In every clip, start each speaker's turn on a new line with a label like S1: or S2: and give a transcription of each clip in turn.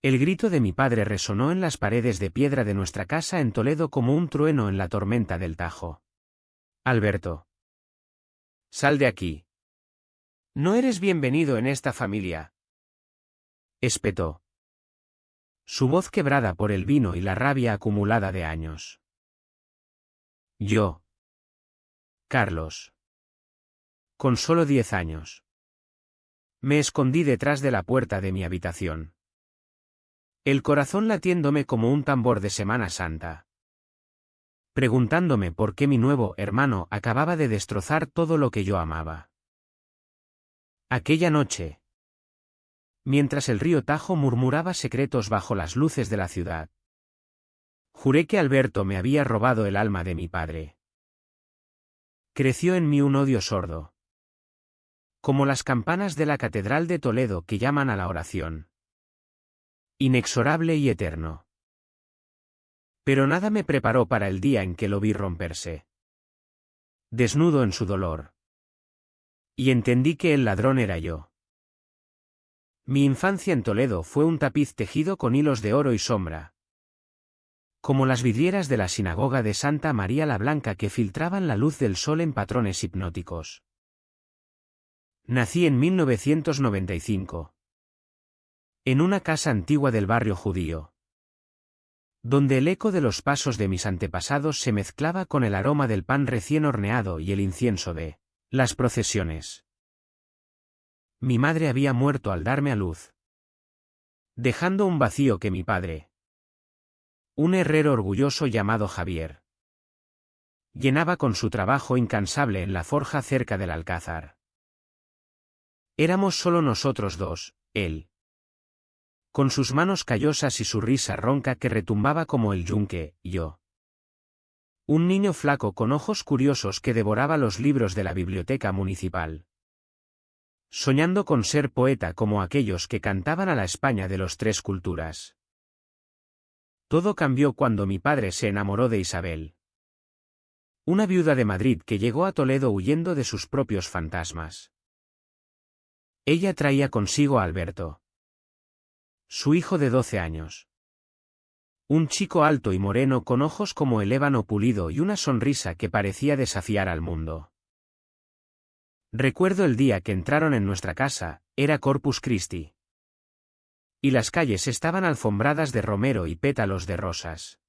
S1: El grito de mi padre resonó en las paredes de piedra de nuestra casa en Toledo como un trueno en la tormenta del Tajo. Alberto. Sal de aquí. No eres bienvenido en esta familia. Espetó. Su voz quebrada por el vino y la rabia acumulada de años. Yo. Carlos. Con solo 10 años. Me escondí detrás de la puerta de mi habitación. El corazón latiéndome como un tambor de Semana Santa. Preguntándome por qué mi nuevo hermano acababa de destrozar todo lo que yo amaba. Aquella noche. Mientras el río Tajo murmuraba secretos bajo las luces de la ciudad. Juré que Alberto me había robado el alma de mi padre. Creció en mí un odio sordo. Como las campanas de la Catedral de Toledo que llaman a la oración. Inexorable y eterno. Pero nada me preparó para el día en que lo vi romperse. Desnudo en su dolor. Y entendí que el ladrón era yo. Mi infancia en Toledo fue un tapiz tejido con hilos de oro y sombra. Como las vidrieras de la sinagoga de Santa María la Blanca que filtraban la luz del sol en patrones hipnóticos. Nací en 1995. En una casa antigua del barrio judío. Donde el eco de los pasos de mis antepasados se mezclaba con el aroma del pan recién horneado y el incienso de las procesiones. Mi madre había muerto al darme a luz. Dejando un vacío que mi padre, un herrero orgulloso llamado Javier, llenaba con su trabajo incansable en la forja cerca del Alcázar. Éramos solo nosotros dos, él, con sus manos callosas y su risa ronca que retumbaba como el yunque, y yo. Un niño flaco con ojos curiosos que devoraba los libros de la biblioteca municipal. Soñando con ser poeta como aquellos que cantaban a la España de los tres culturas. Todo cambió cuando mi padre se enamoró de Isabel. Una viuda de Madrid que llegó a Toledo huyendo de sus propios fantasmas. Ella traía consigo a Alberto. Su hijo de 12 años. Un chico alto y moreno con ojos como el ébano pulido y una sonrisa que parecía desafiar al mundo. Recuerdo el día que entraron en nuestra casa, era Corpus Christi. Y las calles estaban alfombradas de romero y pétalos de rosas.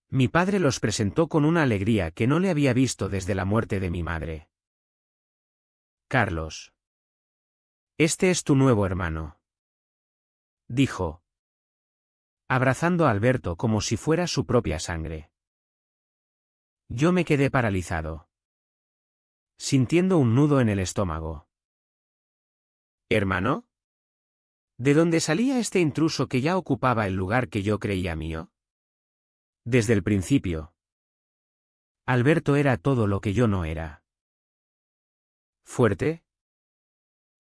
S1: Mi padre los presentó con una alegría que no le había visto desde la muerte de mi madre. Carlos. Este es tu nuevo hermano. Dijo. Abrazando a Alberto como si fuera su propia sangre. Yo me quedé paralizado. Sintiendo un nudo en el estómago. ¿Hermano? ¿De dónde salía este intruso que ya ocupaba el lugar que yo creía mío? Desde el principio. Alberto era todo lo que yo no era. Fuerte.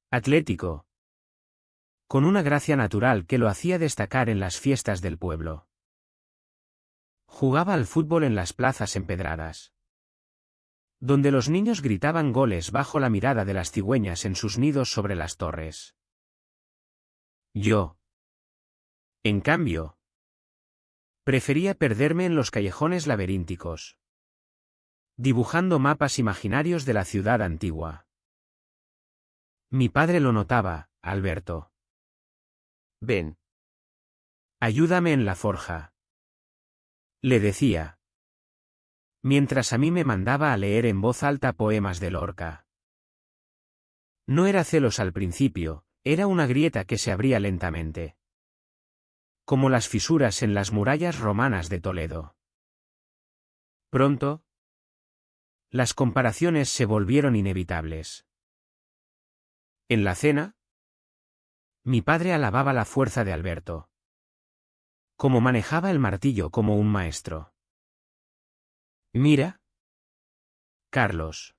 S1: Atlético. Con una gracia natural que lo hacía destacar en las fiestas del pueblo. Jugaba al fútbol en las plazas empedradas. Donde los niños gritaban goles bajo la mirada de las cigüeñas en sus nidos sobre las torres. Yo. En cambio. Prefería perderme en los callejones laberínticos. Dibujando mapas imaginarios de la ciudad antigua. Mi padre lo notaba, Alberto. Ven. Ayúdame en la forja. Le decía. Mientras a mí me mandaba a leer en voz alta poemas de Lorca. No era celos al principio, era una grieta que se abría lentamente. Como las fisuras en las murallas romanas de Toledo. Pronto, las comparaciones se volvieron inevitables. En la cena, mi padre alababa la fuerza de Alberto. Como manejaba el martillo como un maestro. Mira. Carlos.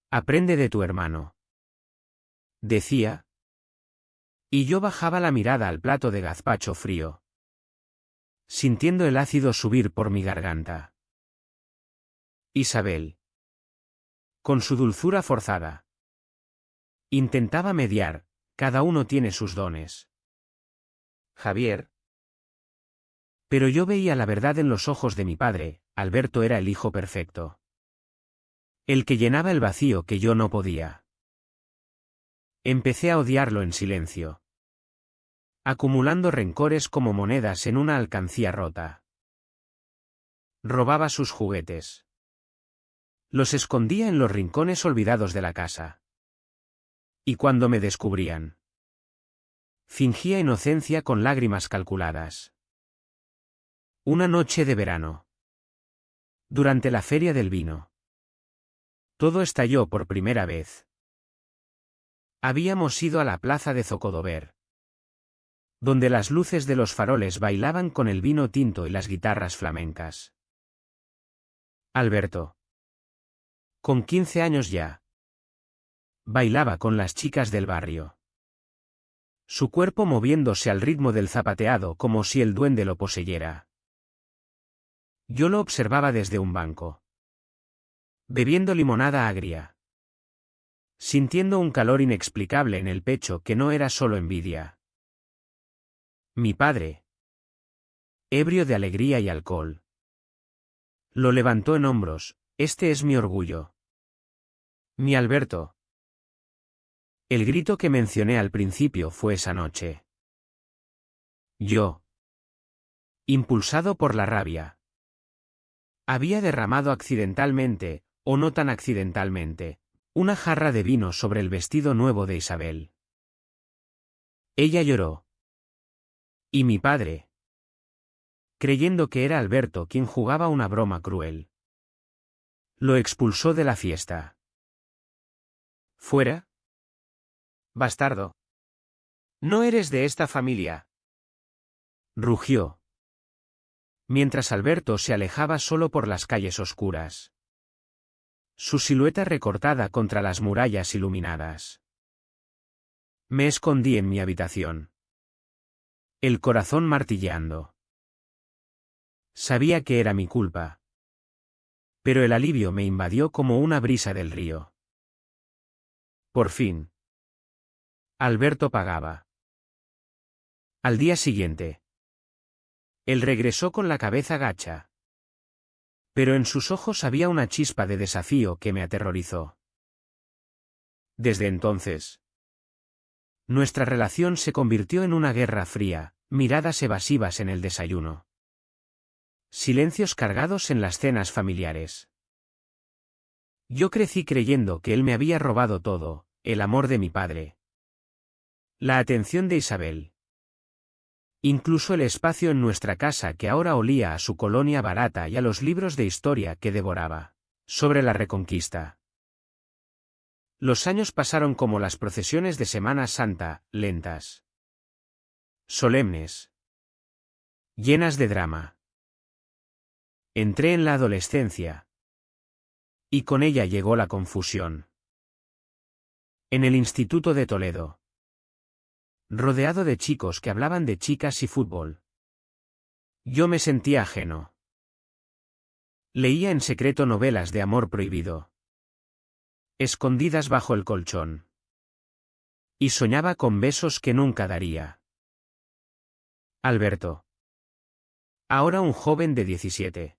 S1: Aprende de tu hermano. Decía. Y yo bajaba la mirada al plato de gazpacho frío. Sintiendo el ácido subir por mi garganta. Isabel. Con su dulzura forzada. Intentaba mediar, cada uno tiene sus dones. Javier. Pero yo veía la verdad en los ojos de mi padre. Alberto era el hijo perfecto. El que llenaba el vacío que yo no podía. Empecé a odiarlo en silencio, acumulando rencores como monedas en una alcancía rota. Robaba sus juguetes. Los escondía en los rincones olvidados de la casa. Y cuando me descubrían, fingía inocencia con lágrimas calculadas. Una noche de verano. Durante la feria del vino. Todo estalló por primera vez. Habíamos ido a la plaza de Zocodover, donde las luces de los faroles bailaban con el vino tinto y las guitarras flamencas. Alberto, con 15 años ya, bailaba con las chicas del barrio, su cuerpo moviéndose al ritmo del zapateado como si el duende lo poseyera. Yo lo observaba desde un banco, bebiendo limonada agria, sintiendo un calor inexplicable en el pecho que no era solo envidia. Mi padre, ebrio de alegría y alcohol, lo levantó en hombros. Este es mi orgullo. Mi Alberto. El grito que mencioné al principio fue esa noche. Yo, impulsado por la rabia, había derramado accidentalmente, o no tan accidentalmente, una jarra de vino sobre el vestido nuevo de Isabel. Ella lloró. Y mi padre, creyendo que era Alberto quien jugaba una broma cruel, lo expulsó de la fiesta. ¿Fuera? Bastardo. No eres de esta familia. Rugió, mientras Alberto se alejaba solo por las calles oscuras, su silueta recortada contra las murallas iluminadas. Me escondí en mi habitación, el corazón martilleando. Sabía que era mi culpa, pero el alivio me invadió como una brisa del río. Por fin, Alberto pagaba. Al día siguiente, él regresó con la cabeza gacha, pero en sus ojos había una chispa de desafío que me aterrorizó. Desde entonces, nuestra relación se convirtió en una guerra fría, miradas evasivas en el desayuno, silencios cargados en las cenas familiares. Yo crecí creyendo que él me había robado todo, el amor de mi padre, la atención de Isabel, incluso el espacio en nuestra casa que ahora olía a su colonia barata y a los libros de historia que devoraba, sobre la Reconquista. Los años pasaron como las procesiones de Semana Santa, lentas, solemnes, llenas de drama. Entré en la adolescencia, y con ella llegó la confusión. En el Instituto de Toledo, rodeado de chicos que hablaban de chicas y fútbol, yo me sentía ajeno. Leía en secreto novelas de amor prohibido, escondidas bajo el colchón, y soñaba con besos que nunca daría. Alberto, ahora un joven de 17,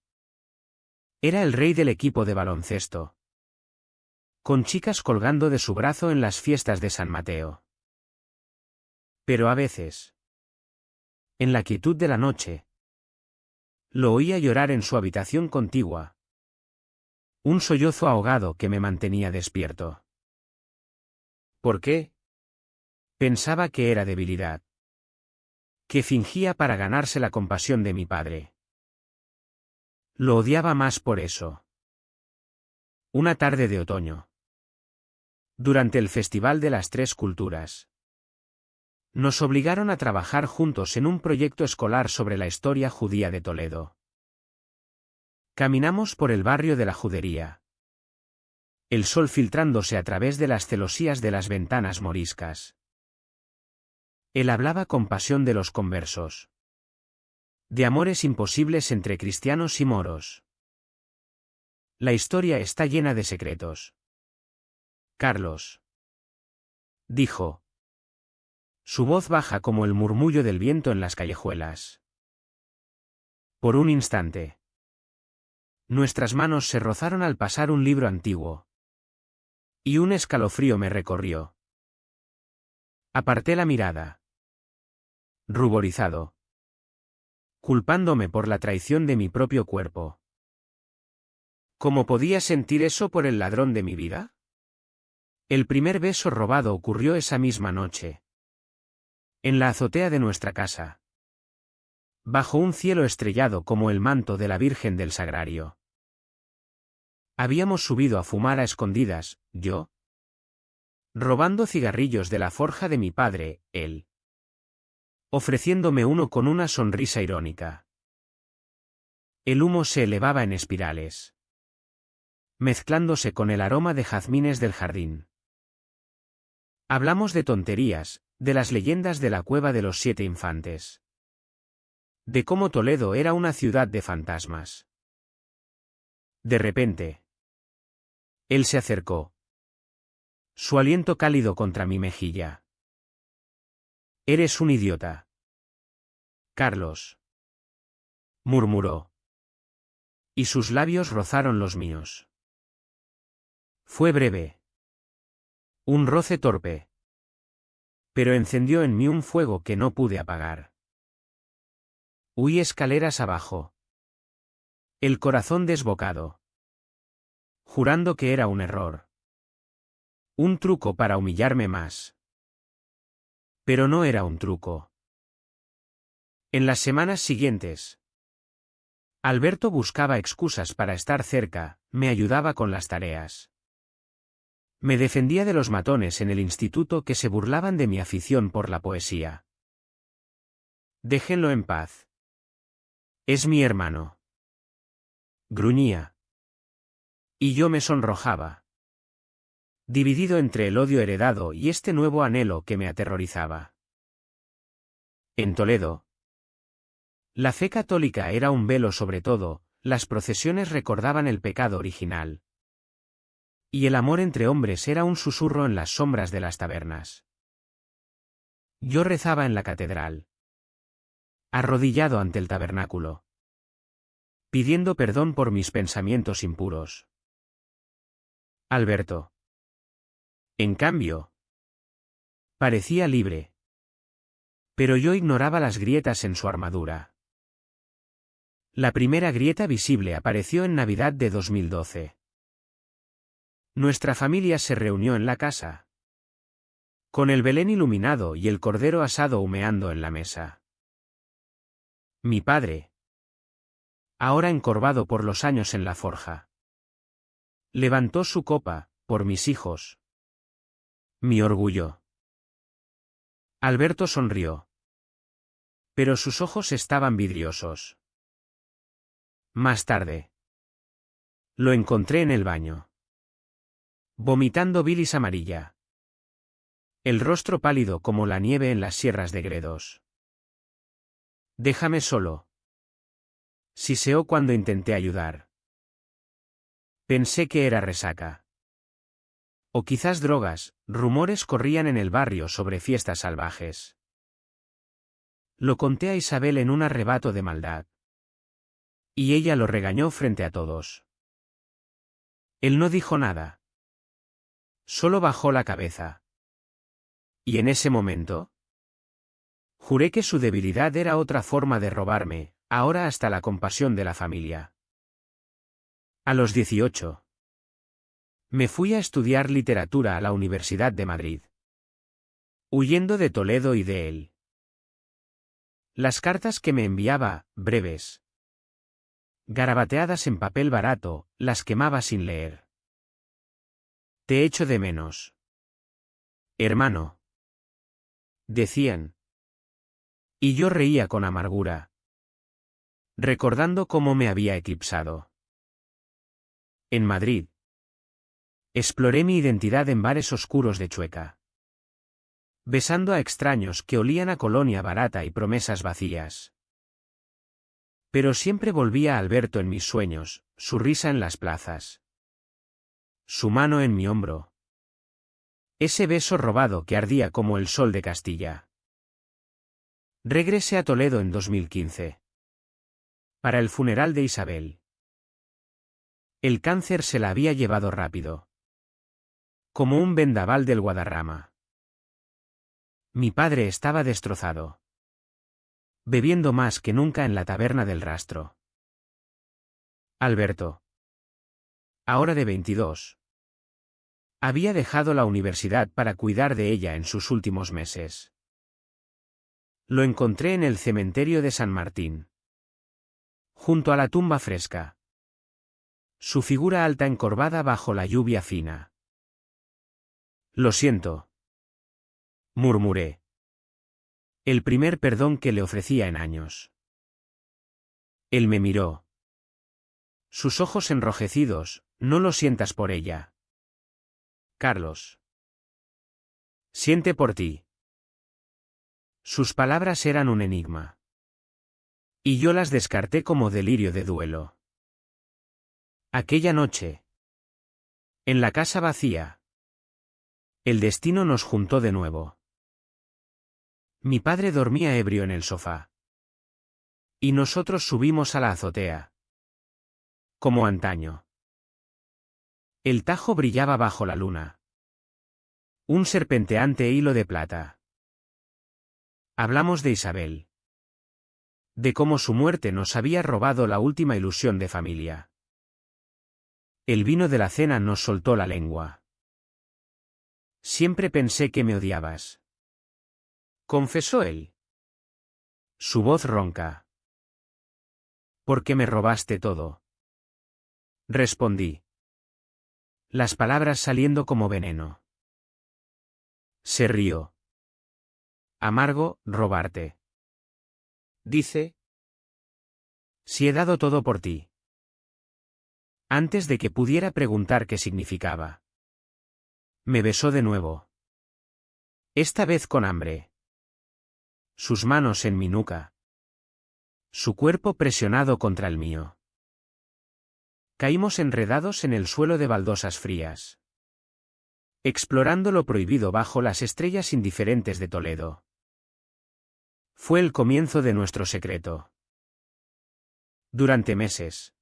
S1: era el rey del equipo de baloncesto, con chicas colgando de su brazo en las fiestas de San Mateo. Pero a veces, en la quietud de la noche, lo oía llorar en su habitación contigua. Un sollozo ahogado que me mantenía despierto. ¿Por qué? Pensaba que era debilidad, que fingía para ganarse la compasión de mi padre. Lo odiaba más por eso. Una tarde de otoño, durante el Festival de las Tres Culturas, nos obligaron a trabajar juntos en un proyecto escolar sobre la historia judía de Toledo. Caminamos por el barrio de la Judería, el sol filtrándose a través de las celosías de las ventanas moriscas. Él hablaba con pasión de los conversos, de amores imposibles entre cristianos y moros. La historia está llena de secretos. Carlos, dijo, Su voz baja como el murmullo del viento en las callejuelas. Por un instante. Nuestras manos se rozaron al pasar un libro antiguo. Y un escalofrío me recorrió. Aparté la mirada. Ruborizado. Culpándome por la traición de mi propio cuerpo. ¿Cómo podía sentir eso por el ladrón de mi vida? El primer beso robado ocurrió esa misma noche. En la azotea de nuestra casa. Bajo un cielo estrellado como el manto de la Virgen del Sagrario. Habíamos subido a fumar a escondidas, yo. Robando cigarrillos de la forja de mi padre, él. Ofreciéndome uno con una sonrisa irónica. El humo se elevaba en espirales. Mezclándose con el aroma de jazmines del jardín. Hablamos de tonterías, de las leyendas de la cueva de los 7 infantes. De cómo Toledo era una ciudad de fantasmas. De repente. Él se acercó. Su aliento cálido contra mi mejilla. Eres un idiota. Carlos. Murmuró. Y sus labios rozaron los míos. Fue breve. Un roce torpe. Pero encendió en mí un fuego que no pude apagar. Huí escaleras abajo. El corazón desbocado. Jurando que era un error. Un truco para humillarme más. Pero no era un truco. En las semanas siguientes. Alberto buscaba excusas para estar cerca, me ayudaba con las tareas. Me defendía de los matones en el instituto que se burlaban de mi afición por la poesía. Déjenlo en paz. Es mi hermano. Gruñía. Y yo me sonrojaba. Dividido entre el odio heredado y este nuevo anhelo que me aterrorizaba. En Toledo. La fe católica era un velo sobre todo, las procesiones recordaban el pecado original. Y el amor entre hombres era un susurro en las sombras de las tabernas. Yo rezaba en la catedral. Arrodillado ante el tabernáculo. Pidiendo perdón por mis pensamientos impuros. Alberto. En cambio. Parecía libre. Pero yo ignoraba las grietas en su armadura. La primera grieta visible apareció en Navidad de 2012. Nuestra familia se reunió en la casa. Con el Belén iluminado y el cordero asado humeando en la mesa. Mi padre. Ahora encorvado por los años en la forja. Levantó su copa, por mis hijos. Mi orgullo. Alberto sonrió. Pero sus ojos estaban vidriosos. Más tarde. Lo encontré en el baño. Vomitando bilis amarilla. El rostro pálido como la nieve en las sierras de Gredos. Déjame solo. Siseó cuando intenté ayudar. Pensé que era resaca. O quizás drogas, rumores corrían en el barrio sobre fiestas salvajes. Lo conté a Isabel en un arrebato de maldad. Y ella lo regañó frente a todos. Él no dijo nada. Solo bajó la cabeza. Y en ese momento, juré que su debilidad era otra forma de robarme, ahora hasta la compasión de la familia. A los 18. Me fui a estudiar literatura a la Universidad de Madrid. Huyendo de Toledo y de él. Las cartas que me enviaba, breves. Garabateadas en papel barato, las quemaba sin leer. Te echo de menos. Hermano. Decían. Y yo reía con amargura. Recordando cómo me había eclipsado. En Madrid. Exploré mi identidad en bares oscuros de Chueca. Besando a extraños que olían a colonia barata y promesas vacías. Pero siempre volvía a Alberto en mis sueños, su risa en las plazas. Su mano en mi hombro. Ese beso robado que ardía como el sol de Castilla. Regresé a Toledo en 2015. Para el funeral de Isabel. El cáncer se la había llevado rápido. Como un vendaval del Guadarrama. Mi padre estaba destrozado. Bebiendo más que nunca en la taberna del Rastro. Alberto. Ahora de 22. Había dejado la universidad para cuidar de ella en sus últimos meses. Lo encontré en el cementerio de San Martín. Junto a la tumba fresca. Su figura alta encorvada bajo la lluvia fina. Lo siento. Murmuré. El primer perdón que le ofrecía en años. Él me miró. Sus ojos enrojecidos, no lo sientas por ella. Carlos. Siente por ti. Sus palabras eran un enigma. Y yo las descarté como delirio de duelo. Aquella noche. En la casa vacía. El destino nos juntó de nuevo. Mi padre dormía ebrio en el sofá. Y nosotros subimos a la azotea. Como antaño. El Tajo brillaba bajo la luna. Un serpenteante hilo de plata. Hablamos de Isabel. De cómo su muerte nos había robado la última ilusión de familia. El vino de la cena nos soltó la lengua. Siempre pensé que me odiabas. Confesó él. Su voz ronca. ¿Por qué me robaste todo? Respondí. Las palabras saliendo como veneno. Se rió. Amargo, robarte. Dice. Si he dado todo por ti. Antes de que pudiera preguntar qué significaba. Me besó de nuevo. Esta vez con hambre. Sus manos en mi nuca. Su cuerpo presionado contra el mío. Caímos enredados en el suelo de baldosas frías. Explorando lo prohibido bajo las estrellas indiferentes de Toledo. Fue el comienzo de nuestro secreto. Durante meses.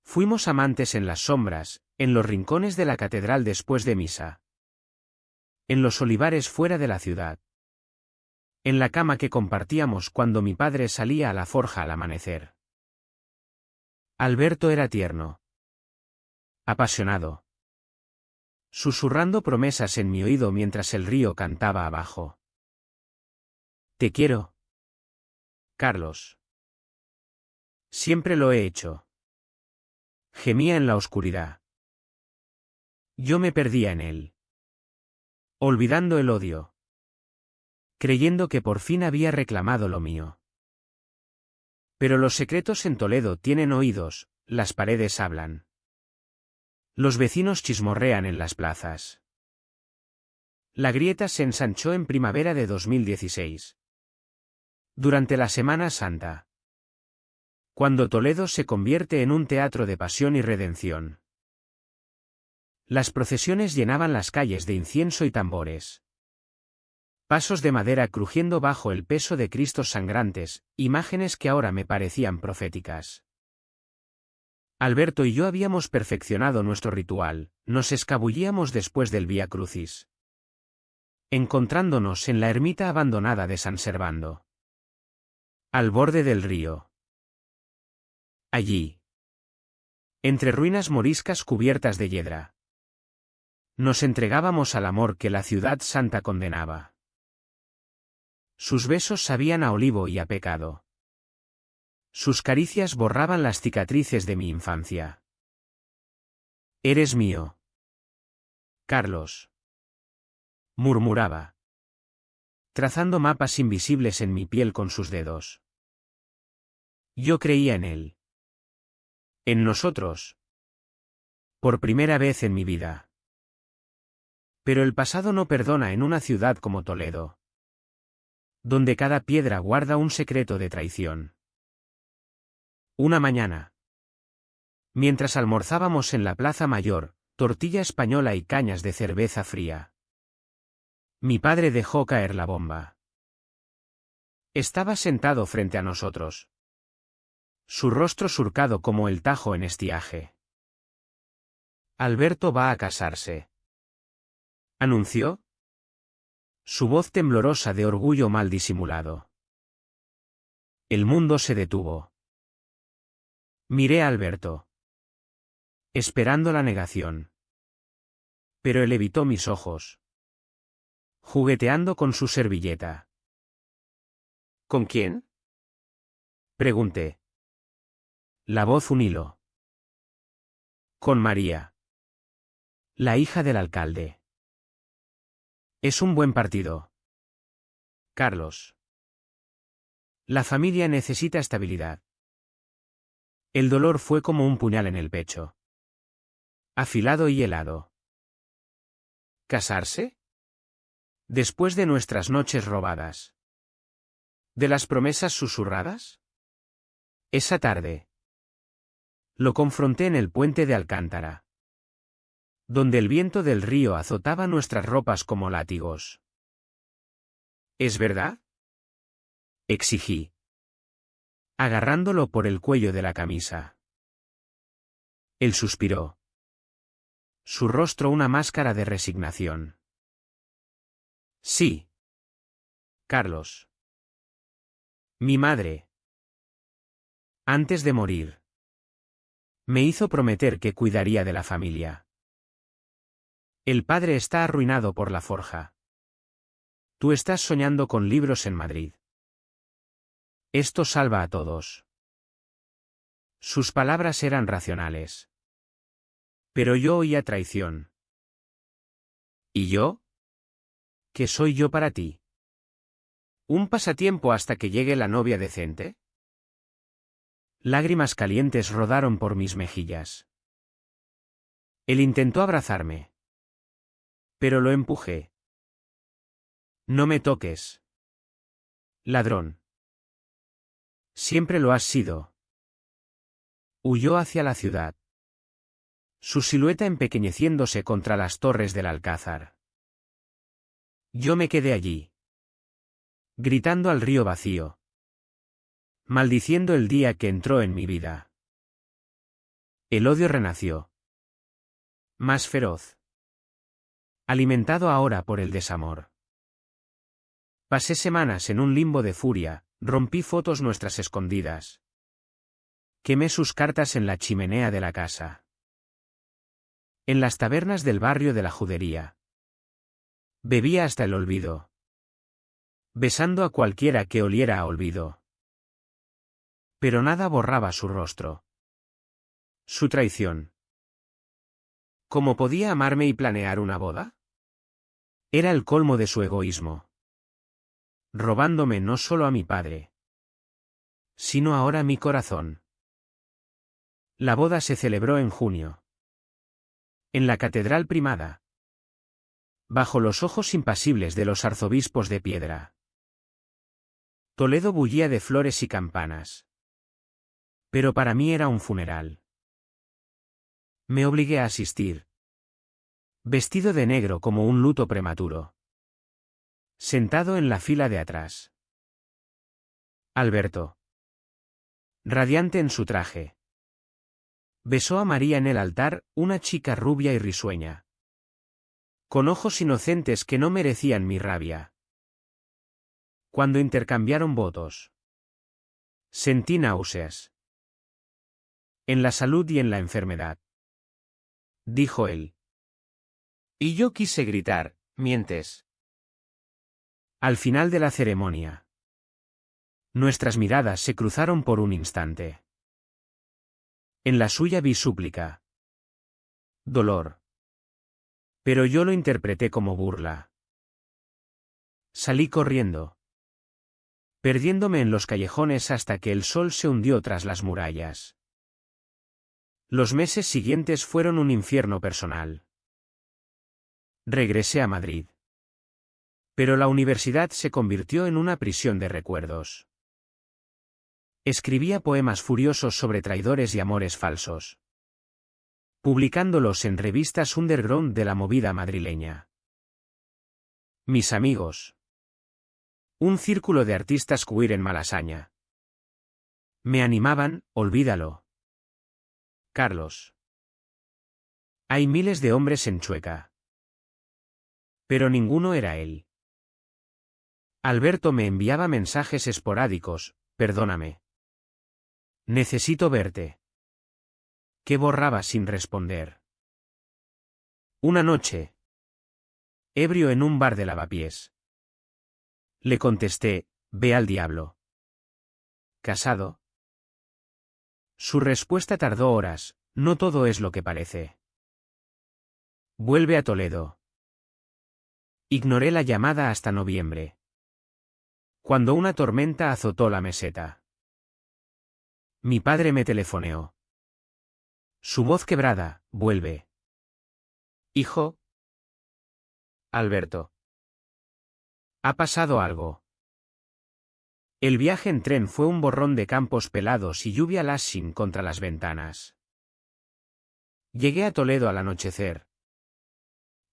S1: Fuimos amantes en las sombras, en los rincones de la catedral después de misa. En los olivares fuera de la ciudad. En la cama que compartíamos cuando mi padre salía a la forja al amanecer. Alberto era tierno. Apasionado. Susurrando promesas en mi oído mientras el río cantaba abajo. Te quiero. Carlos. Siempre lo he hecho. Gemía en la oscuridad. Yo me perdía en él. Olvidando el odio. Creyendo que por fin había reclamado lo mío. Pero los secretos en Toledo tienen oídos, las paredes hablan. Los vecinos chismorrean en las plazas. La grieta se ensanchó en primavera de 2016. Durante la Semana Santa. Cuando Toledo se convierte en un teatro de pasión y redención. Las procesiones llenaban las calles de incienso y tambores. Pasos de madera crujiendo bajo el peso de Cristos sangrantes, imágenes que ahora me parecían proféticas. Alberto y yo habíamos perfeccionado nuestro ritual, nos escabullíamos después del Vía Crucis. Encontrándonos en la ermita abandonada de San Servando. Al borde del río. Allí. Entre ruinas moriscas cubiertas de hiedra. Nos entregábamos al amor que la ciudad santa condenaba. Sus besos sabían a olivo y a pecado. Sus caricias borraban las cicatrices de mi infancia. Eres mío. Carlos. Murmuraba. Trazando mapas invisibles en mi piel con sus dedos. Yo creía en él. En nosotros. Por primera vez en mi vida. Pero el pasado no perdona en una ciudad como Toledo. Donde cada piedra guarda un secreto de traición. Una mañana. Mientras almorzábamos en la Plaza Mayor, tortilla española y cañas de cerveza fría. Mi padre dejó caer la bomba. Estaba sentado frente a nosotros. Su rostro surcado como el Tajo en estiaje. Alberto va a casarse, anunció. Su voz temblorosa de orgullo mal disimulado. El mundo se detuvo. Miré a Alberto, esperando la negación. Pero él evitó mis ojos, jugueteando con su servilleta. ¿Con quién?, pregunté. La voz un hilo. Con María, la hija del alcalde. Es un buen partido, Carlos. La familia necesita estabilidad. El dolor fue como un puñal en el pecho. Afilado y helado. ¿Casarse? Después de nuestras noches robadas. ¿De las promesas susurradas? Esa tarde. Lo confronté en el puente de Alcántara, donde el viento del río azotaba nuestras ropas como látigos. ¿Es verdad?, exigí, agarrándolo por el cuello de la camisa. Él suspiró. Su rostro una máscara de resignación. Sí, Carlos. Mi madre, antes de morir, me hizo prometer que cuidaría de la familia. El padre está arruinado por la forja. Tú estás soñando con libros en Madrid. Esto salva a todos. Sus palabras eran racionales. Pero yo oía traición. ¿Y yo? ¿Qué soy yo para ti? ¿Un pasatiempo hasta que llegue la novia decente? Lágrimas calientes rodaron por mis mejillas. Él intentó abrazarme. Pero lo empujé. No me toques, ladrón. Siempre lo has sido. Huyó hacia la ciudad, su silueta empequeñeciéndose contra las torres del Alcázar. Yo me quedé allí, gritando al río vacío, maldiciendo el día que entró en mi vida. El odio renació, más feroz, alimentado ahora por el desamor. Pasé semanas en un limbo de furia, rompí fotos nuestras escondidas. Quemé sus cartas en la chimenea de la casa. En las tabernas del barrio de la Judería. Bebía hasta el olvido, besando a cualquiera que oliera a olvido. Pero nada borraba su rostro. Su traición. ¿Cómo podía amarme y planear una boda? Era el colmo de su egoísmo. Robándome no solo a mi padre, sino ahora mi corazón. La boda se celebró en junio. En la Catedral Primada. Bajo los ojos impasibles de los arzobispos de piedra. Toledo bullía de flores y campanas. Pero para mí era un funeral. Me obligué a asistir. Vestido de negro como un luto prematuro. Sentado en la fila de atrás. Alberto. Radiante en su traje. Besó a María en el altar, una chica rubia y risueña. Con ojos inocentes que no merecían mi rabia. Cuando intercambiaron votos. Sentí náuseas. En la salud y en la enfermedad. Dijo él. Y yo quise gritar, mientes. Al final de la ceremonia. Nuestras miradas se cruzaron por un instante. En la suya vi súplica. Dolor. Pero yo lo interpreté como burla. Salí corriendo. Perdiéndome en los callejones hasta que el sol se hundió tras las murallas. Los meses siguientes fueron un infierno personal. Regresé a Madrid. Pero la universidad se convirtió en una prisión de recuerdos. Escribía poemas furiosos sobre traidores y amores falsos. Publicándolos en revistas underground de la movida madrileña. Mis amigos. Un círculo de artistas queer en Malasaña. Me animaban, olvídalo. Carlos. Hay miles de hombres en Chueca. Pero ninguno era él. Alberto me enviaba mensajes esporádicos, perdóname. Necesito verte. ¿Qué borraba sin responder? Una noche. Ebrio en un bar de Lavapiés. Le contesté, ve al diablo. ¿Casado? Su respuesta tardó horas, no todo es lo que parece. Vuelve a Toledo. Ignoré la llamada hasta noviembre. Cuando una tormenta azotó la meseta. Mi padre me telefoneó. Su voz quebrada, vuelve. Hijo. Alberto. Ha pasado algo. El viaje en tren fue un borrón de campos pelados y lluvia lashing contra las ventanas. Llegué a Toledo al anochecer.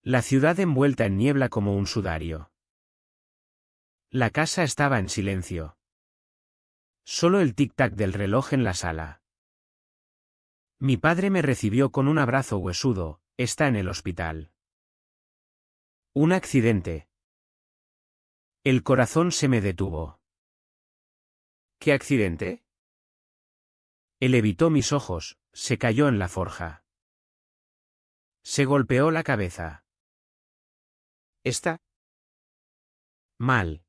S1: La ciudad envuelta en niebla como un sudario. La casa estaba en silencio. Solo el tic-tac del reloj en la sala. Mi padre me recibió con un abrazo huesudo, está en el hospital. Un accidente. El corazón se me detuvo. ¿Qué accidente? Él evitó mis ojos, se cayó en la forja. Se golpeó la cabeza. ¿Está? Mal.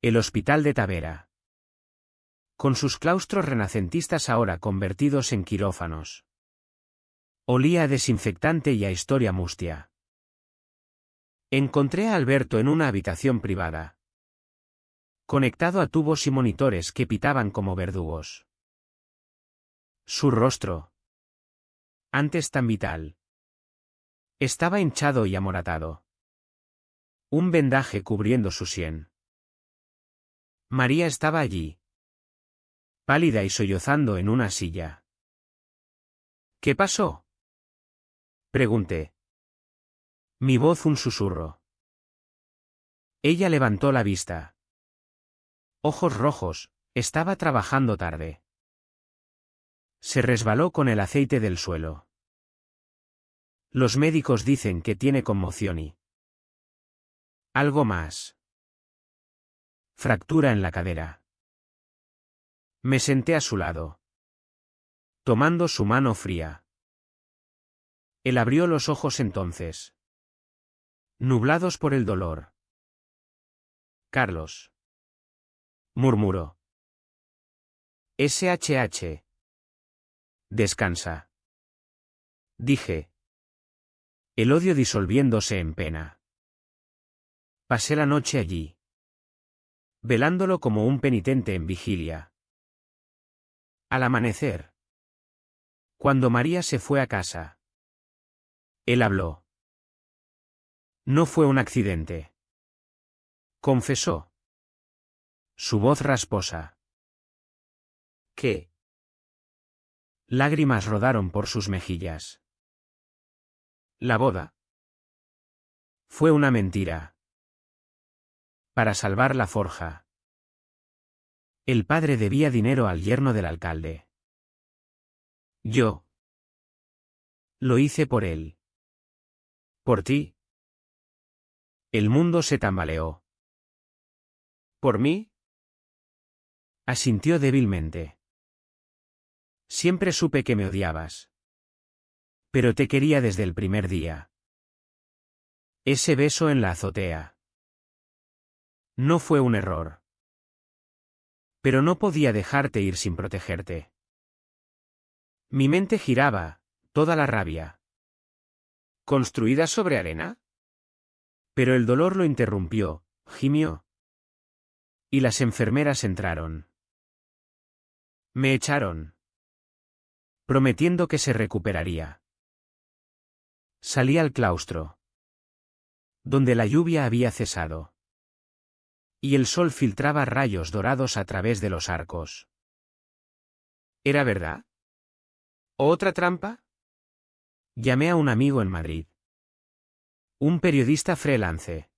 S1: El hospital de Tavera. Con sus claustros renacentistas ahora convertidos en quirófanos. Olía a desinfectante y a historia mustia. Encontré a Alberto en una habitación privada. Conectado a tubos y monitores que pitaban como verdugos. Su rostro. Antes tan vital. Estaba hinchado y amoratado. Un vendaje cubriendo su sien. María estaba allí. Pálida y sollozando en una silla. ¿Qué pasó? Pregunté. Mi voz un susurro. Ella levantó la vista. Ojos rojos, estaba trabajando tarde. Se resbaló con el aceite del suelo. Los médicos dicen que tiene conmoción y... algo más. Fractura en la cadera. Me senté a su lado. Tomando su mano fría. Él abrió los ojos entonces. Nublados por el dolor. Carlos. Murmuró. SHH. Descansa. Dije. El odio disolviéndose en pena. Pasé la noche allí. Velándolo como un penitente en vigilia. Al amanecer. Cuando María se fue a casa. Él habló. No fue un accidente. Confesó. Su voz rasposa. ¿Qué? Lágrimas rodaron por sus mejillas. La boda. Fue una mentira. Para salvar la forja. El padre debía dinero al yerno del alcalde. Yo. Lo hice por él. Por ti. El mundo se tambaleó. ¿Por mí? Asintió débilmente. Siempre supe que me odiabas. Pero te quería desde el primer día. Ese beso en la azotea. No fue un error. Pero no podía dejarte ir sin protegerte. Mi mente giraba, toda la rabia. ¿Construida sobre arena? Pero el dolor lo interrumpió, gimió. Y las enfermeras entraron. Me echaron. Prometiendo que se recuperaría. Salí al claustro. Donde la lluvia había cesado. Y el sol filtraba rayos dorados a través de los arcos. ¿Era verdad? ¿Otra trampa? Llamé a un amigo en Madrid. Un periodista freelance.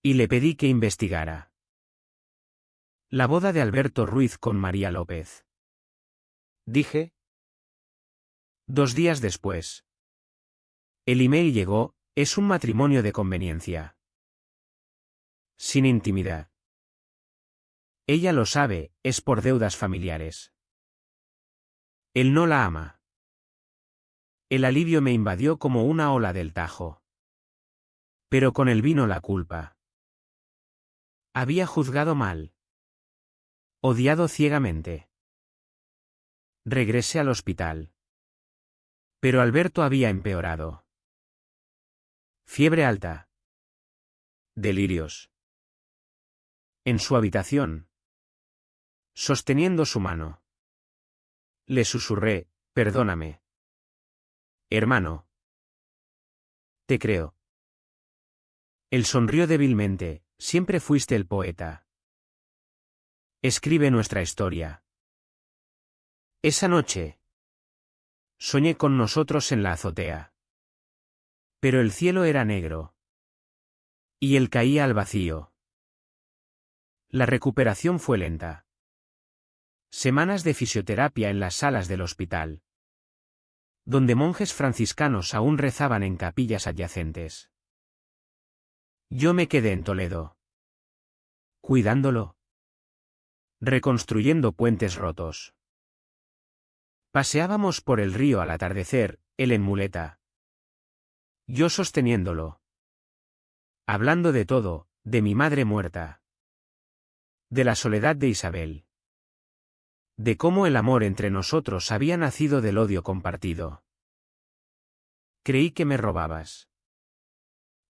S1: Y le pedí que investigara la boda de Alberto Ruiz con María López. Dije. 2 días después. El email llegó, es un matrimonio de conveniencia. Sin intimidad. Ella lo sabe, es por deudas familiares. Él no la ama. El alivio me invadió como una ola del Tajo. Pero con él vino la culpa. Había juzgado mal. Odiado ciegamente. Regresé al hospital. Pero Alberto había empeorado. Fiebre alta. Delirios. En su habitación. Sosteniendo su mano. Le susurré, perdóname. Hermano. Te creo. Él sonrió débilmente, siempre fuiste el poeta. Escribe nuestra historia. Esa noche. Soñé con nosotros en la azotea. Pero el cielo era negro. Y él caía al vacío. La recuperación fue lenta. Semanas de fisioterapia en las salas del hospital, donde monjes franciscanos aún rezaban en capillas adyacentes. Yo me quedé en Toledo. Cuidándolo. Reconstruyendo puentes rotos. Paseábamos por el río al atardecer, él en muleta. Yo sosteniéndolo. Hablando de todo, de mi madre muerta. De la soledad de Isabel. De cómo el amor entre nosotros había nacido del odio compartido. Creí que me robabas.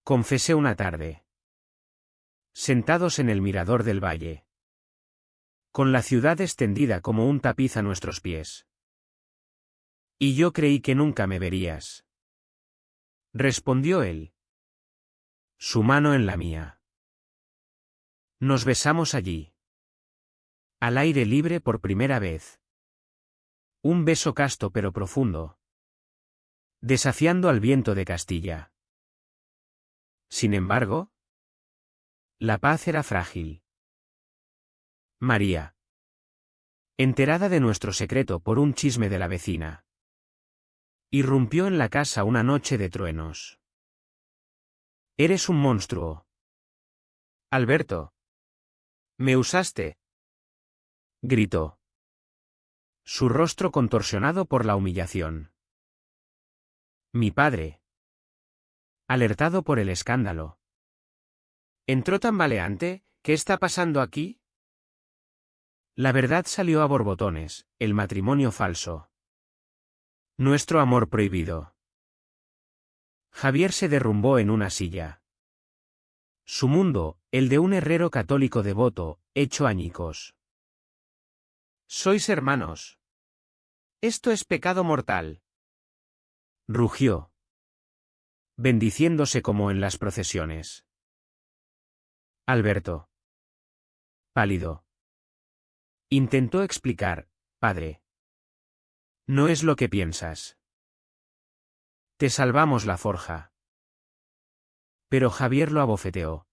S1: Confesé una tarde. Sentados en el mirador del valle. Con la ciudad extendida como un tapiz a nuestros pies. Y yo creí que nunca me verías. Respondió él. Su mano en la mía. Nos besamos allí. Al aire libre por primera vez. Un beso casto pero profundo. Desafiando al viento de Castilla. Sin embargo, la paz era frágil. María. Enterada de nuestro secreto por un chisme de la vecina. Irrumpió en la casa una noche de truenos. Eres un monstruo. Alberto. Me usaste. Gritó. Su rostro contorsionado por la humillación. Mi padre. Alertado por el escándalo. Entró tambaleante, ¿qué está pasando aquí? La verdad salió a borbotones, el matrimonio falso. Nuestro amor prohibido. Javier se derrumbó en una silla. Su mundo, el de un herrero católico devoto, hecho añicos. Sois hermanos. Esto es pecado mortal. Rugió. Bendiciéndose como en las procesiones. Alberto. Pálido. Intentó explicar, padre. No es lo que piensas. Te salvamos la forja. Pero Javier lo abofeteó.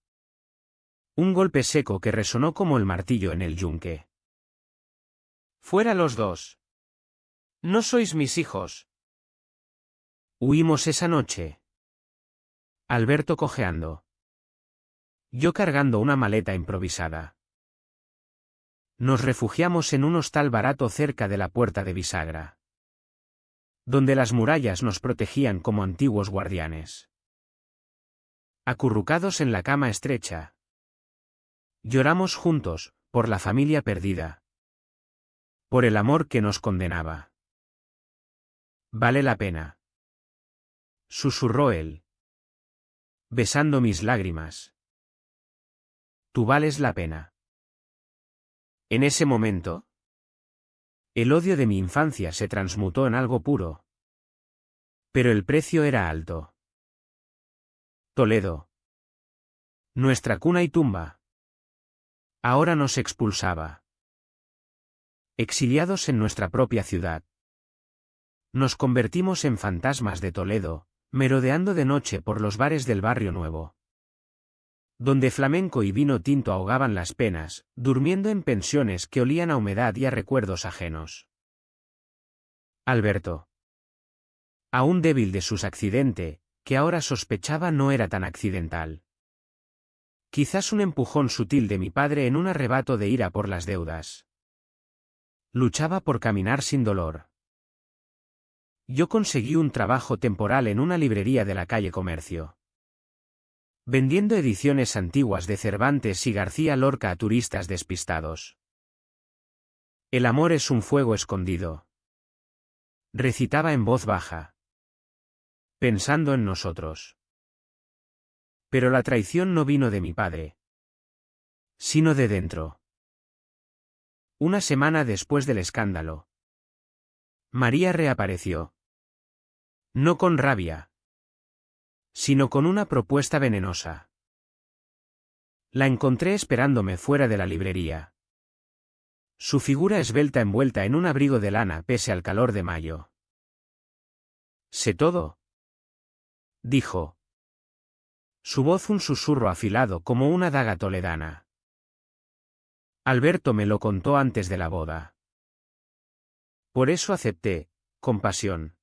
S1: Un golpe seco que resonó como el martillo en el yunque. Fuera los dos. No sois mis hijos. Huimos esa noche. Alberto cojeando. Yo cargando una maleta improvisada. Nos refugiamos en un hostal barato cerca de la puerta de bisagra, donde las murallas nos protegían como antiguos guardianes. Acurrucados en la cama estrecha. Lloramos juntos, por la familia perdida. Por el amor que nos condenaba. Vale la pena. Susurró él. Besando mis lágrimas. Tú vales la pena. En ese momento, el odio de mi infancia se transmutó en algo puro. Pero el precio era alto. Toledo. Nuestra cuna y tumba. Ahora nos expulsaba. Exiliados en nuestra propia ciudad. Nos convertimos en fantasmas de Toledo, merodeando de noche por los bares del barrio nuevo. donde flamenco y vino tinto ahogaban las penas, durmiendo en pensiones que olían a humedad y a recuerdos ajenos. Alberto. Aún débil de su accidente, que ahora sospechaba no era tan accidental. Quizás un empujón sutil de mi padre en un arrebato de ira por las deudas. Luchaba por caminar sin dolor. Yo conseguí un trabajo temporal en una librería de la calle Comercio, vendiendo ediciones antiguas de Cervantes y García Lorca a turistas despistados. El amor es un fuego escondido. Recitaba en voz baja, pensando en nosotros. Pero la traición no vino de mi padre, sino de dentro. Una semana después del escándalo, María reapareció. No con rabia, sino con una propuesta venenosa. La encontré esperándome fuera de la librería. Su figura esbelta envuelta en un abrigo de lana pese al calor de mayo. «Sé todo», dijo. Su voz un susurro afilado como una daga toledana. Alberto me lo contó antes de la boda. Por eso acepté, compasión.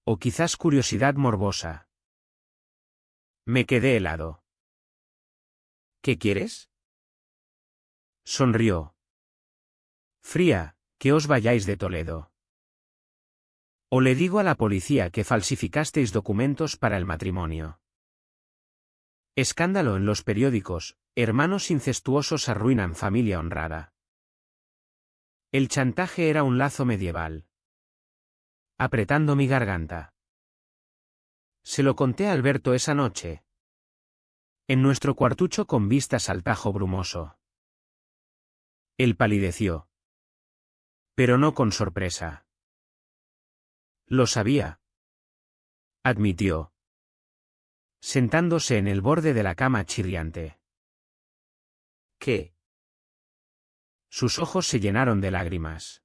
S1: O quizás curiosidad morbosa. Me quedé helado. «¿Qué quieres?», sonrió. «Fría, que os vayáis de Toledo. O le digo a la policía que falsificasteis documentos para el matrimonio». Escándalo en los periódicos, hermanos incestuosos arruinan familia honrada. El chantaje era un lazo medieval. Apretando mi garganta. Se lo conté a Alberto esa noche. En nuestro cuartucho con vistas al Tajo brumoso. Él palideció. Pero no con sorpresa. Lo sabía, admitió, sentándose en el borde de la cama chirriante. ¿Qué? Sus ojos se llenaron de lágrimas.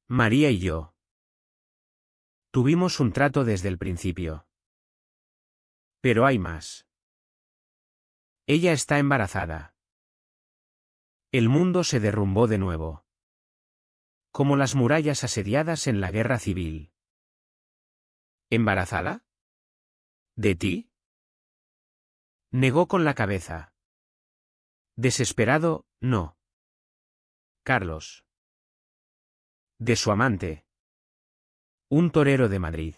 S1: María y yo tuvimos un trato desde el principio. Pero hay más. Ella está embarazada. El mundo se derrumbó de nuevo. Como las murallas asediadas en la guerra civil. ¿Embarazada? ¿De ti? Negó con la cabeza. Desesperado, no. Carlos. De su amante. Un torero de Madrid.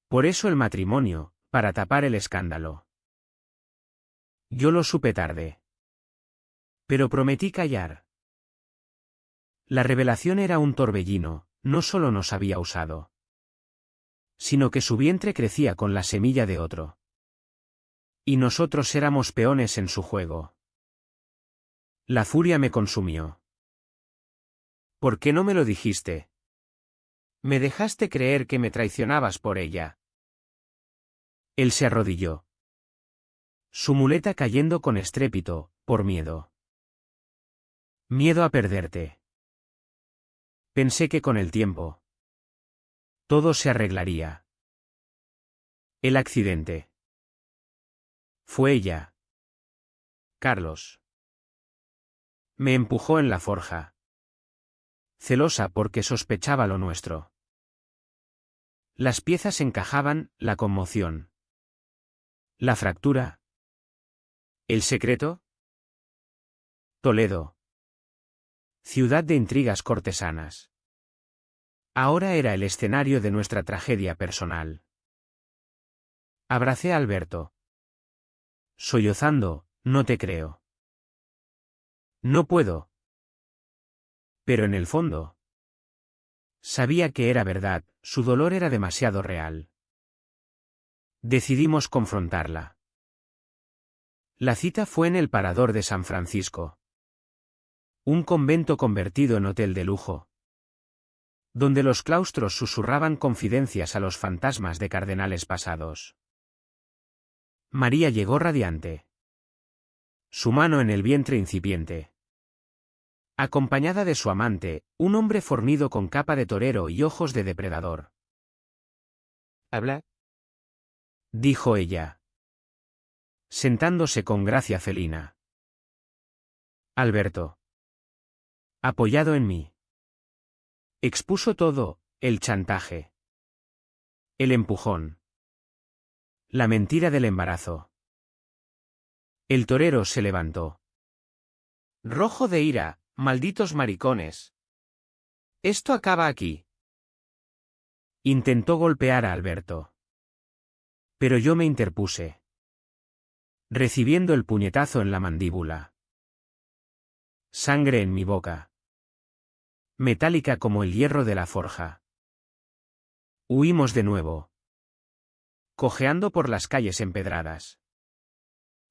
S1: Por eso el matrimonio, para tapar el escándalo. Yo lo supe tarde. Pero prometí callar. La revelación era un torbellino, no solo nos había usado, sino que su vientre crecía con la semilla de otro. Y nosotros éramos peones en su juego. La furia me consumió. ¿Por qué no me lo dijiste? Me dejaste creer que me traicionabas por ella. Él se arrodilló. Su muleta cayendo con estrépito, por miedo. Miedo a perderte. Pensé que con el tiempo todo se arreglaría. El accidente. Fue ella. Carlos. Me empujó en la forja. Celosa porque sospechaba lo nuestro. Las piezas encajaban, la conmoción. La fractura. ¿El secreto? Toledo. Ciudad de intrigas cortesanas. Ahora era el escenario de nuestra tragedia personal. Abracé a Alberto. Sollozando, no te creo. No puedo. Pero en el fondo. Sabía que era verdad, su dolor era demasiado real. Decidimos confrontarla. La cita fue en el Parador de San Francisco. Un convento convertido en hotel de lujo. Donde los claustros susurraban confidencias a los fantasmas de cardenales pasados. María llegó radiante. Su mano en el vientre incipiente. Acompañada de su amante, un hombre fornido con capa de torero y ojos de depredador. «¿Habla?», dijo ella. sentándose con gracia felina. Alberto, apoyado en mí, expuso todo, el chantaje, el empujón, la mentira del embarazo. El torero se levantó. Rojo de ira, malditos maricones. Esto acaba aquí. Intentó golpear a Alberto. Pero yo me interpuse, recibiendo el puñetazo en la mandíbula. Sangre en mi boca, metálica como el hierro de la forja. Huimos de nuevo, cojeando por las calles empedradas,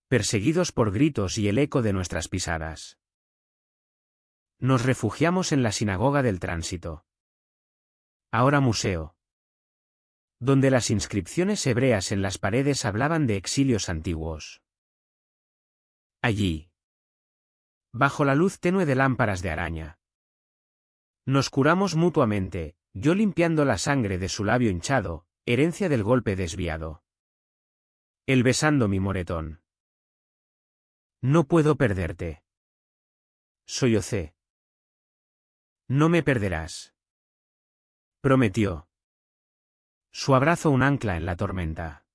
S1: perseguidos por gritos y el eco de nuestras pisadas. Nos refugiamos en la sinagoga del tránsito, ahora museo, donde las inscripciones hebreas en las paredes hablaban de exilios antiguos. Allí, bajo la luz tenue de lámparas de araña, nos curamos mutuamente, yo limpiando la sangre de su labio hinchado, herencia del golpe desviado. Él besando mi moretón. No puedo perderte. Sollocé. No me perderás. Prometió. Su abrazo un ancla en la tormenta.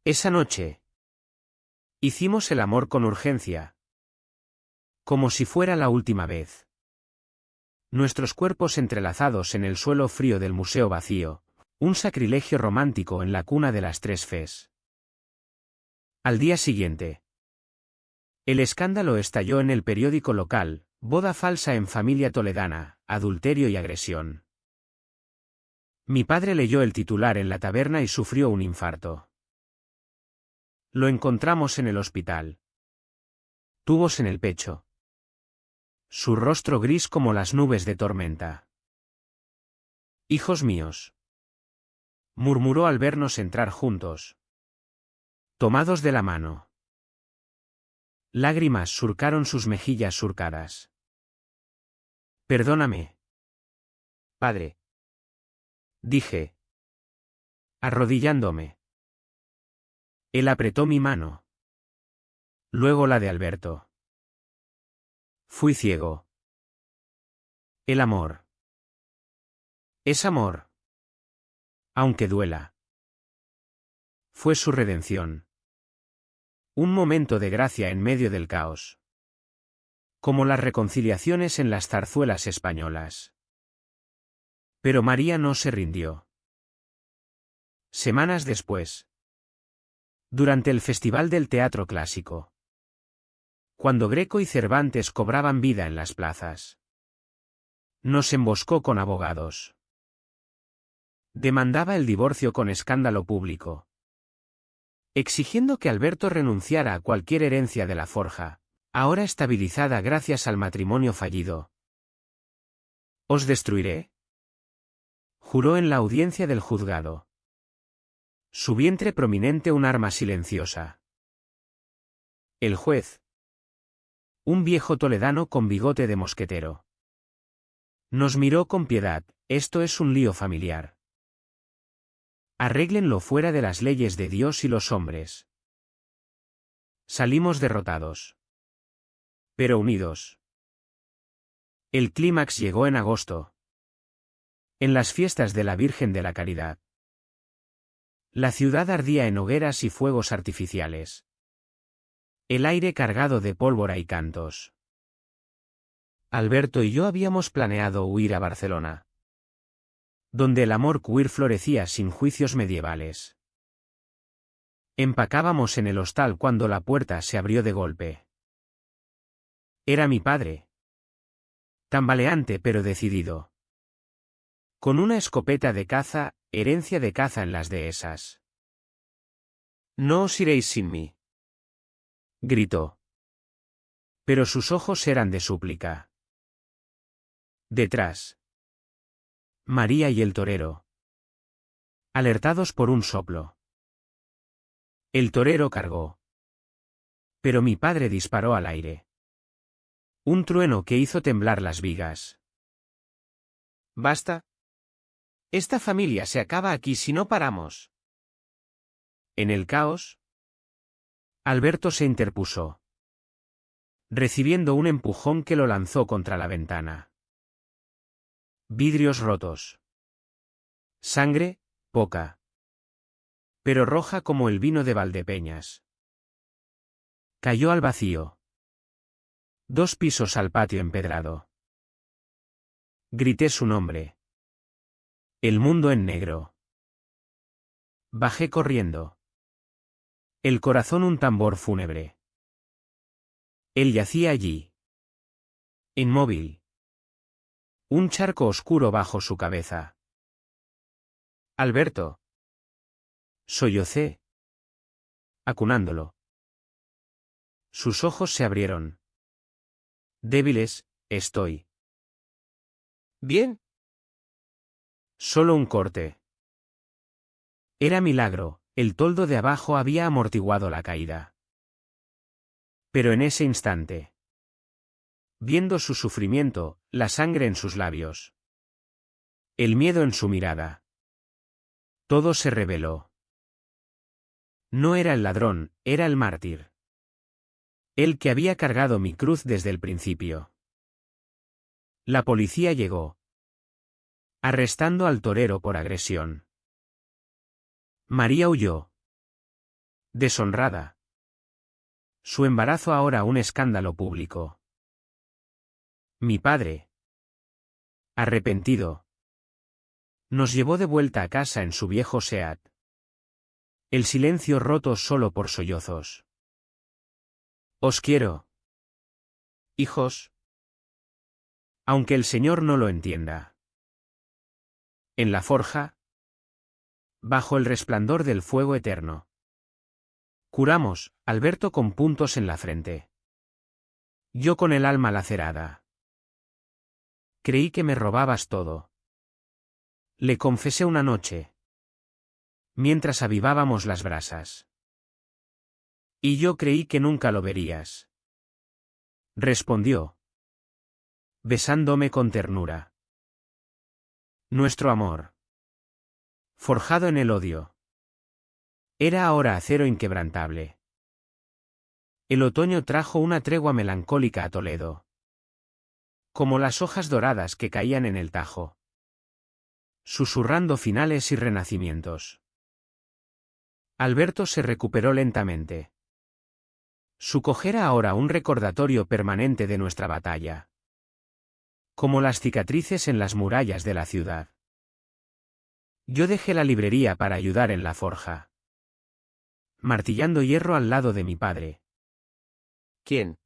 S1: Esa noche hicimos el amor con urgencia, como si fuera la última vez. Nuestros cuerpos entrelazados en el suelo frío del museo vacío, un sacrilegio romántico en la cuna de las tres fes. Al día siguiente, el escándalo estalló en el periódico local, boda falsa en familia toledana, adulterio y agresión. Mi padre leyó el titular en la taberna y sufrió un infarto. Lo encontramos en el hospital. Tubos en el pecho. Su rostro gris como las nubes de tormenta. Hijos míos, murmuró al vernos entrar juntos, tomados de la mano. Lágrimas surcaron sus mejillas surcadas. Perdóname, padre, dije, arrodillándome. Él apretó mi mano. Luego la de Alberto. Fui ciego. El amor. Es amor. Aunque duela. Fue su redención. Un momento de gracia en medio del caos. Como las reconciliaciones en las zarzuelas españolas. Pero María no se rindió. Semanas después. Durante el Festival del Teatro Clásico. Cuando Greco y Cervantes cobraban vida en las plazas. Nos emboscó con abogados. Demandaba el divorcio con escándalo público, exigiendo que Alberto renunciara a cualquier herencia de la forja, ahora estabilizada gracias al matrimonio fallido. «Os destruiré», juró en la audiencia del juzgado. Su vientre prominente un arma silenciosa. El juez. Un viejo toledano con bigote de mosquetero. Nos miró con piedad, esto es un lío familiar. Arréglenlo fuera de las leyes de Dios y los hombres. Salimos derrotados. Pero unidos. El clímax llegó en agosto. En las fiestas de la Virgen de la Caridad. La ciudad ardía en hogueras y fuegos artificiales. El aire cargado de pólvora y cantos. Alberto y yo habíamos planeado huir a Barcelona, donde el amor queer florecía sin juicios medievales. Empacábamos en el hostal cuando la puerta se abrió de golpe. Era mi padre. Tambaleante pero decidido. Con una escopeta de caza, herencia de caza en las dehesas. «No os iréis sin mí», gritó. Pero sus ojos eran de súplica. Detrás. María y el torero. Alertados por un soplo. El torero cargó. Pero mi padre disparó al aire. Un trueno que hizo temblar las vigas. «Basta. Esta familia se acaba aquí si no paramos». En el caos, Alberto se interpuso, recibiendo un empujón que lo lanzó contra la ventana. Vidrios rotos. Sangre, poca. Pero roja como el vino de Valdepeñas. Cayó al vacío. 2 pisos al patio empedrado. Grité su nombre. El mundo en negro. Bajé corriendo. El corazón un tambor fúnebre. Él yacía allí. Inmóvil. Un charco oscuro bajo su cabeza. Alberto. Sollocé, acunándolo. Sus ojos se abrieron. Débiles, estoy.
S2: ¿Bien?
S1: Solo un corte. Era milagro, el toldo de abajo había amortiguado la caída. Pero en ese instante, viendo su sufrimiento, la sangre en sus labios, el miedo en su mirada, todo se reveló. No era el ladrón, era el mártir. El que había cargado mi cruz desde el principio. La policía llegó, arrestando al torero por agresión. María huyó. Deshonrada. Su embarazo ahora un escándalo público. Mi padre, arrepentido, nos llevó de vuelta a casa en su viejo Seat. El silencio roto solo por sollozos. Os quiero, hijos, aunque el Señor no lo entienda. En la forja, bajo el resplandor del fuego eterno. Curamos, Alberto con puntos en la frente. Yo con el alma lacerada. Creí que me robabas todo. Le confesé una noche, mientras avivábamos las brasas. Y yo creí que nunca lo verías. Respondió, besándome con ternura. Nuestro amor, forjado en el odio, era ahora acero inquebrantable. El otoño trajo una tregua melancólica a Toledo, como las hojas doradas que caían en el Tajo, susurrando finales y renacimientos. Alberto se recuperó lentamente. Su cojera ahora un recordatorio permanente de nuestra batalla. Como las cicatrices en las murallas de la ciudad. Yo dejé la librería para ayudar en la forja. Martillando hierro al lado de mi padre.
S2: ¿Quién?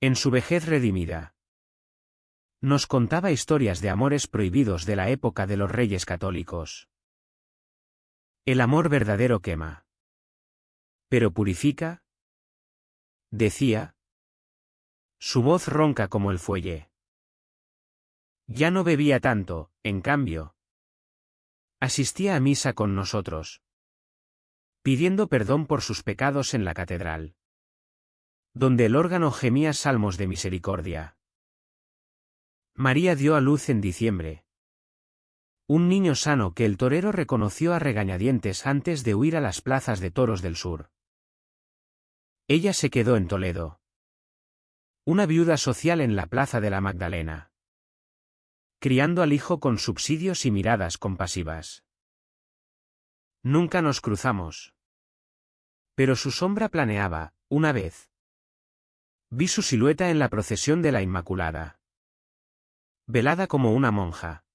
S1: En su vejez redimida. Nos contaba historias de amores prohibidos de la época de los reyes católicos. El amor verdadero quema. Pero purifica, decía. Su voz ronca como el fuelle. Ya no bebía tanto, en cambio. Asistía a misa con nosotros, pidiendo perdón por sus pecados en la catedral, donde el órgano gemía salmos de misericordia. María dio a luz en diciembre. Un niño sano que el torero reconoció a regañadientes antes de huir a las plazas de toros del sur. Ella se quedó en Toledo. Una viuda social en la plaza de la Magdalena. Criando al hijo con subsidios y miradas compasivas. Nunca nos cruzamos. Pero su sombra planeaba, una vez. Vi su silueta en la procesión de la Inmaculada. Velada como una monja.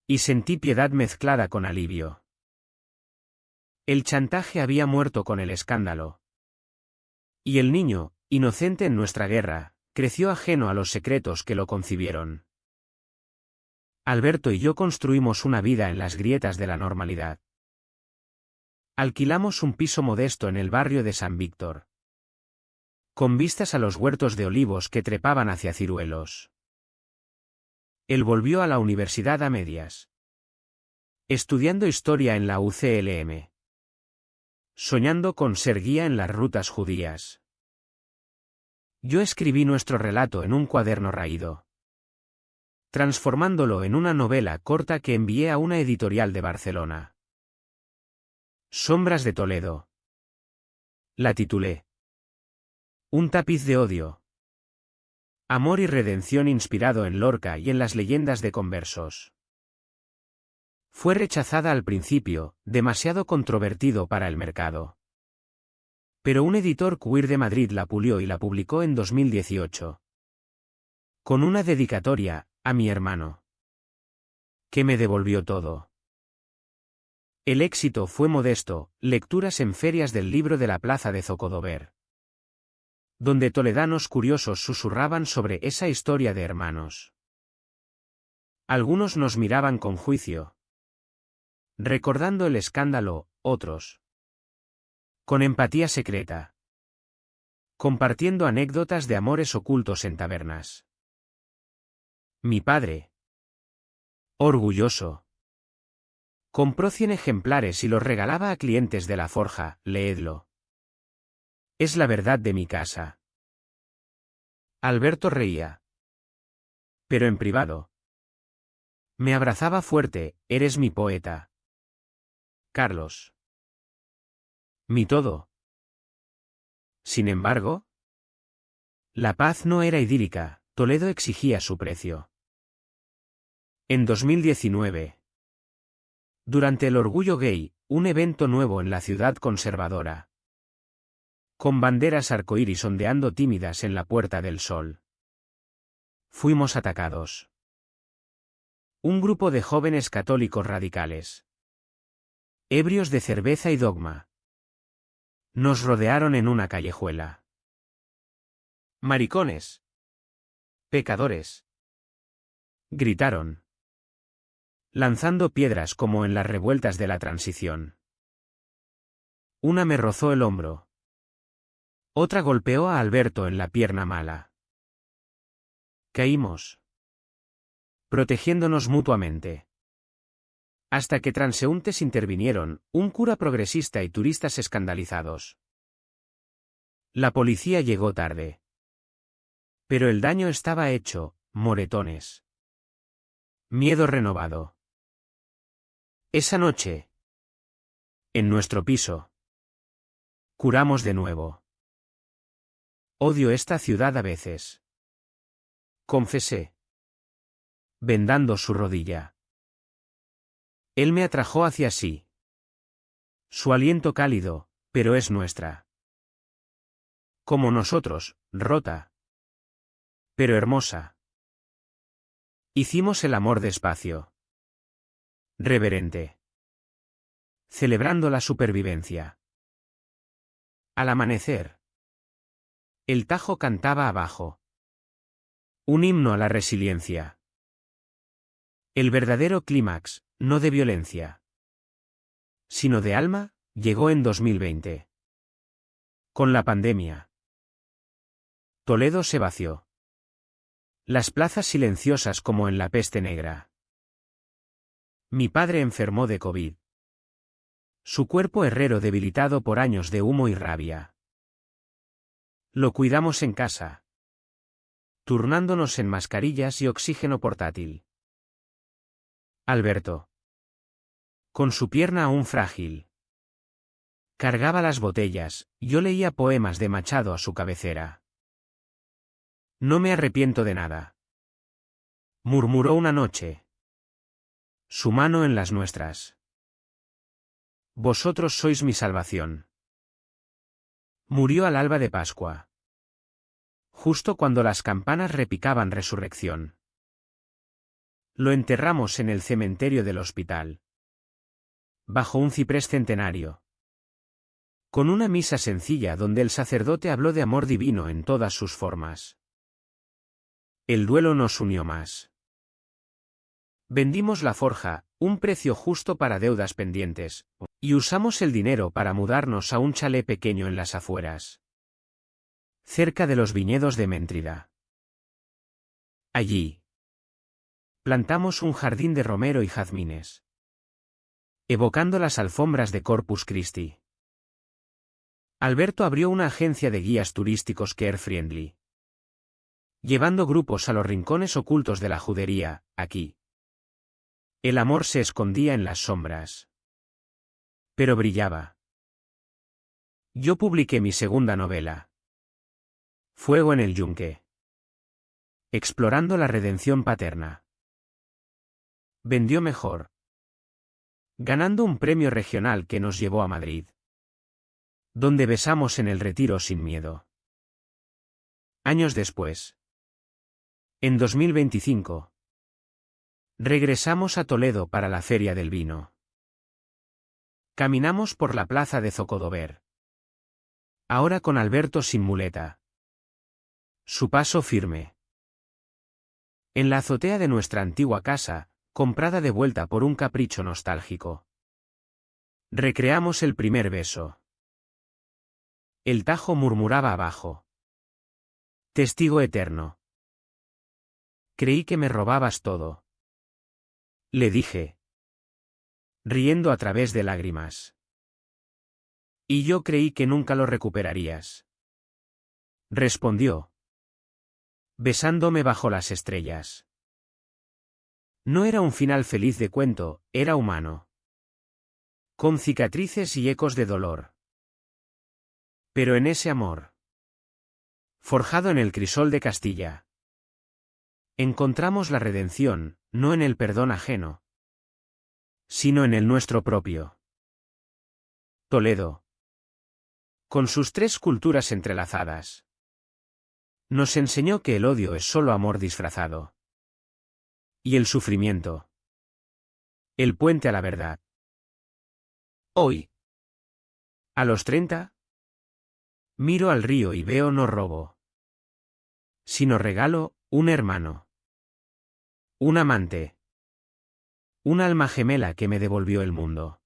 S1: Y sentí piedad mezclada con alivio. El chantaje había muerto con el escándalo. Y el niño, inocente en nuestra guerra, creció ajeno a los secretos que lo concibieron. Alberto y yo construimos una vida en las grietas de la normalidad. Alquilamos un piso modesto en el barrio de San Víctor, con vistas a los huertos de olivos que trepaban hacia Ciruelos. Él volvió a la universidad a medias, estudiando historia en la UCLM, soñando con ser guía en las rutas judías. Yo escribí nuestro relato en un cuaderno raído, transformándolo en una novela corta que envié a una editorial de Barcelona. Sombras de Toledo. La titulé Un tapiz de odio. Amor y redención inspirado en Lorca y en las leyendas de conversos. Fue rechazada al principio, demasiado controvertido para el mercado. Pero un editor queer de Madrid la pulió y la publicó en 2018. Con una dedicatoria, a mi hermano. Que me devolvió todo. El éxito fue modesto, lecturas en ferias del libro de la plaza de Zocodover. Donde toledanos curiosos susurraban sobre esa historia de hermanos. Algunos nos miraban con juicio. Recordando el escándalo, otros. Con empatía secreta. Compartiendo anécdotas de amores ocultos en tabernas. Mi padre. Orgulloso. Compró 100 ejemplares y los regalaba a clientes de la forja, leedlo. Es la verdad de mi casa. Alberto reía. Pero en privado. Me abrazaba fuerte, eres mi poeta. Carlos. Mi todo. Sin embargo, la paz no era idílica, Toledo exigía su precio. En 2019. Durante el Orgullo Gay, un evento nuevo en la ciudad conservadora. Con banderas arcoíris ondeando tímidas en la Puerta del Sol. Fuimos atacados. Un grupo de jóvenes católicos radicales. Ebrios de cerveza y dogma. Nos rodearon en una callejuela. Maricones. Pecadores. Gritaron. Lanzando piedras como en las revueltas de la transición. Una me rozó el hombro. Otra golpeó a Alberto en la pierna mala. Caímos. Protegiéndonos mutuamente. Hasta que transeúntes intervinieron, un cura progresista y turistas escandalizados. La policía llegó tarde. Pero el daño estaba hecho, moretones. Miedo renovado. Esa noche. En nuestro piso. Curamos de nuevo. Odio esta ciudad a veces. Confesé. Vendando su rodilla. Él me atrajo hacia sí. Su aliento cálido, pero es nuestra. Como nosotros, rota. Pero hermosa. Hicimos el amor despacio. Reverente. Celebrando la supervivencia. Al amanecer. El Tajo cantaba abajo. Un himno a la resiliencia. El verdadero clímax, no de violencia, sino de alma, llegó en 2020. Con la pandemia. Toledo se vació. Las plazas silenciosas como en la peste negra. Mi padre enfermó de COVID. Su cuerpo herrero debilitado por años de humo y rabia. Lo cuidamos en casa. Turnándonos en mascarillas y oxígeno portátil. Alberto. Con su pierna aún frágil. Cargaba las botellas, yo leía poemas de Machado a su cabecera. No me arrepiento de nada. Murmuró una noche. Su mano en las nuestras. Vosotros sois mi salvación. Murió al alba de Pascua. Justo cuando las campanas repicaban resurrección. Lo enterramos en el cementerio del hospital. Bajo un ciprés centenario. Con una misa sencilla donde el sacerdote habló de amor divino en todas sus formas. El duelo nos unió más. Vendimos la forja, un precio justo para deudas pendientes, y usamos el dinero para mudarnos a un chalet pequeño en las afueras. Cerca de los viñedos de Méntrida. Allí. Plantamos un jardín de romero y jazmines. Evocando las alfombras de Corpus Christi. Alberto abrió una agencia de guías turísticos care-friendly. Llevando grupos a los rincones ocultos de la judería, aquí. El amor se escondía en las sombras. Pero brillaba. Yo publiqué mi segunda novela. Fuego en el Yunque. Explorando la redención paterna. Vendió mejor, ganando un premio regional que nos llevó a Madrid, donde besamos en el Retiro sin miedo. Años después, en 2025, regresamos a Toledo para la Feria del Vino. Caminamos por la plaza de Zocodover. Ahora con Alberto sin muleta. Su paso firme. En la azotea de nuestra antigua casa, comprada de vuelta por un capricho nostálgico. Recreamos el primer beso. El Tajo murmuraba abajo. Testigo eterno. Creí que me robabas todo. Le dije, riendo a través de lágrimas. Y yo creí que nunca lo recuperarías. Respondió, besándome bajo las estrellas. No era un final feliz de cuento, era humano. Con cicatrices y ecos de dolor. Pero en ese amor, forjado en el crisol de Castilla, encontramos la redención, no en el perdón ajeno, sino en el nuestro propio. Toledo, con sus 3 culturas entrelazadas, nos enseñó que el odio es solo amor disfrazado. Y el sufrimiento, el puente a la verdad. Hoy, a los 30, miro al río y veo no robo, sino regalo, un hermano, un amante, un alma gemela que me devolvió el mundo.